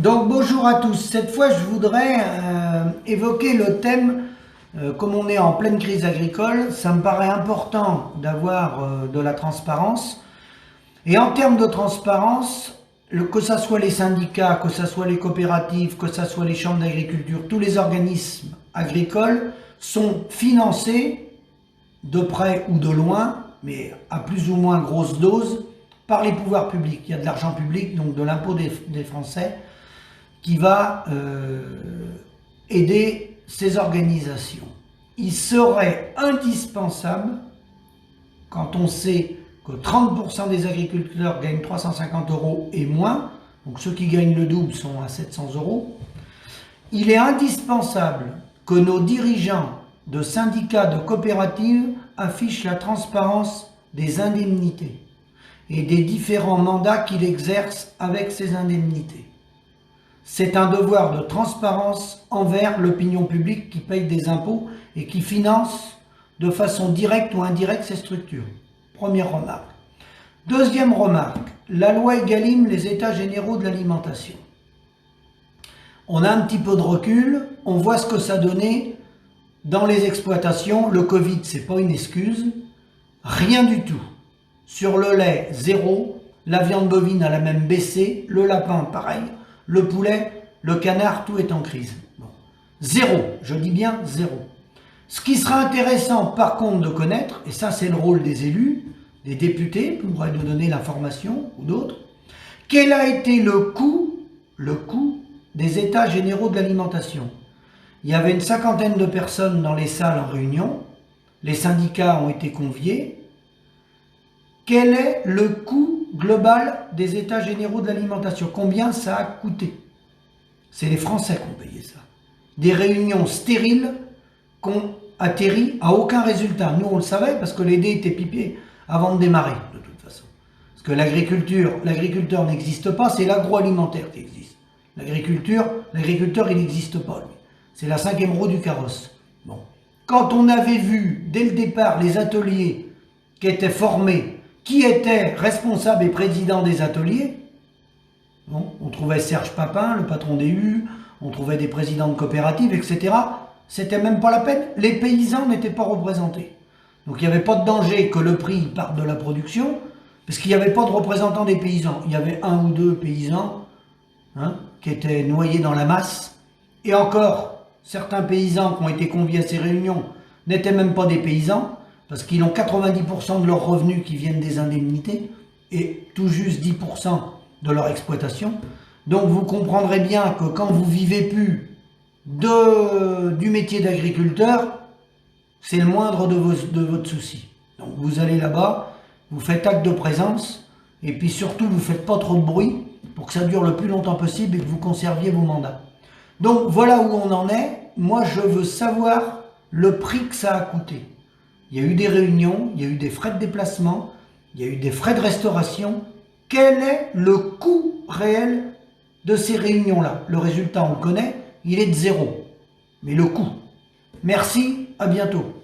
Donc bonjour à tous, cette fois je voudrais évoquer le thème, comme on est en pleine crise agricole, ça me paraît important d'avoir de la transparence. Et en termes de transparence, que ce soit les syndicats, que ce soit les coopératives, que ce soit les chambres d'agriculture, tous les organismes agricoles sont financés de près ou de loin, mais à plus ou moins grosse dose, par les pouvoirs publics. Il y a de l'argent public, donc de l'impôt des Français, qui va aider ces organisations. Il serait indispensable, quand on sait que 30% des agriculteurs gagnent 350 € et moins, donc ceux qui gagnent le double sont à 700 €, il est indispensable que nos dirigeants de syndicats, de coopératives affichent la transparence des indemnités et des différents mandats qu'il exerce avec ces indemnités. C'est un devoir de transparence envers l'opinion publique qui paye des impôts et qui finance de façon directe ou indirecte ces structures. Première remarque. Deuxième remarque, la loi Egalim, les états généraux de l'alimentation. On a un petit peu de recul, on voit ce que ça donnait dans les exploitations. Le Covid, c'est pas une excuse, rien du tout. Sur le lait, zéro, la viande bovine a la même baissé, le lapin, pareil, le poulet, le canard, tout est en crise. Bon. Zéro, je dis bien zéro. Ce qui sera intéressant par contre de connaître, et ça c'est le rôle des élus, des députés, pourraient nous donner l'information, ou d'autres, quel a été le coût des états généraux de l'alimentation. Il y avait une 50aine de personnes dans les salles en réunion, les syndicats ont été conviés. Quel est le coût global des états généraux de l'alimentation? Combien ça a coûté? C'est les Français qui ont payé ça. Des réunions stériles qui ont atterri à aucun résultat. Nous, on le savait parce que les dés étaient pipés avant de démarrer, de toute façon. Parce que l'agriculteur n'existe pas, c'est l'agroalimentaire qui existe. L'agriculteur, il n'existe pas, lui. C'est la 5e roue du carrosse. Bon. Quand on avait vu, dès le départ, les ateliers qui étaient formés, qui était responsable et président des ateliers, bon, on trouvait Serge Papin, le patron des U, on trouvait des présidents de coopératives, etc. C'était même pas la peine, les paysans n'étaient pas représentés. Donc il n'y avait pas de danger que le prix parte de la production, parce qu'il n'y avait pas de représentants des paysans. Il y avait un ou deux paysans qui étaient noyés dans la masse, et encore, certains paysans qui ont été conviés à ces réunions n'étaient même pas des paysans, parce qu'ils ont 90% de leurs revenus qui viennent des indemnités et tout juste 10% de leur exploitation. Donc vous comprendrez bien que quand vous vivez plus du métier d'agriculteur, c'est le moindre de votre souci. Donc vous allez là-bas, vous faites acte de présence et puis surtout vous ne faites pas trop de bruit pour que ça dure le plus longtemps possible et que vous conserviez vos mandats. Donc voilà où on en est. Moi je veux savoir le prix que ça a coûté. Il y a eu des réunions, il y a eu des frais de déplacement, il y a eu des frais de restauration. Quel est le coût réel de ces réunions-là? Le résultat, on le connaît, il est de zéro. Mais le coût. Merci, à bientôt.